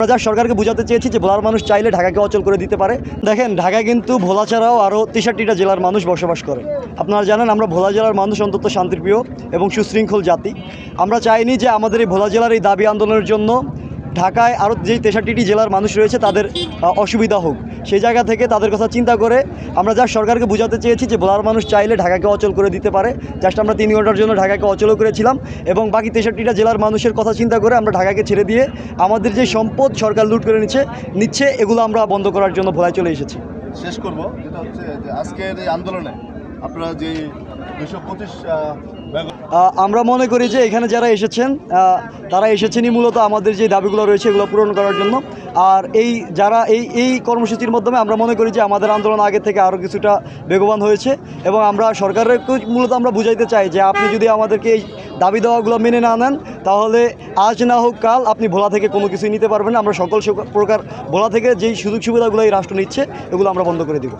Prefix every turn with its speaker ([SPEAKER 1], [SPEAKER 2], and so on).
[SPEAKER 1] আমরা যা সরকারকে বোঝাতে চেয়েছি যে ভোলার মানুষ চাইলে ঢাকাকে অচল করে দিতে পারে। দেখেন, ঢাকায় কিন্তু ভোলা ছাড়াও আরও 63টা জেলার মানুষ বসবাস করে। আপনারা জানেন আমরা ভোলা জেলার মানুষ অন্তত শান্তিপ্রিয় এবং সুশৃঙ্খল জাতি। আমরা চাইনি যে আমাদের এই ভোলা জেলার এই দাবি আন্দোলনের জন্য ঢাকায় আরও যেই 63টি জেলার মানুষ রয়েছে তাদের অসুবিধা হোক। সেই জায়গা থেকে তাদের কথা চিন্তা করে আমরা যা সরকারকে বোঝাতে চেয়েছি যে ভোলার মানুষ চাইলে ঢাকাকে অচল করে দিতে পারে। জাস্ট আমরা 3 ঘন্টার জন্য ঢাকাকে অচলও করেছিলাম এবং বাকি 63টা জেলার মানুষের কথা চিন্তা করে আমরা ঢাকাকে ছেড়ে দিয়ে আমাদের যে সম্পদ সরকার লুট করে নিচ্ছে এগুলো আমরা বন্ধ করার জন্য ভোলায় চলে এসেছি।
[SPEAKER 2] শেষ করব, যেটা হচ্ছে যে আজকের এই আন্দোলনে আপনারা যে 225
[SPEAKER 1] আমরা মনে করি যে এখানে যারা এসেছেন তারা এসেছেনই মূলত আমাদের যে দাবিগুলো রয়েছে এগুলো পূরণ করার জন্য। আর যারা এই কর্মসূচির মাধ্যমে আমরা মনে করি যে আমাদের আন্দোলন আগে থেকে আরও কিছুটা বেগবান হয়েছে এবং আমরা সরকারকে মূলত আমরা বুঝাইতে চাই যে আপনি যদি আমাদেরকে এই দাবি দেওয়াগুলো মেনে না নেন তাহলে আজ না হোক কাল আপনি ভোলা থেকে কোনো কিছুই নিতে পারবেন না। আমরা সকল প্রকার ভোলা থেকে যেই সুযোগ সুবিধাগুলো এই রাষ্ট্র নিচ্ছে এগুলো আমরা বন্ধ করে দেব।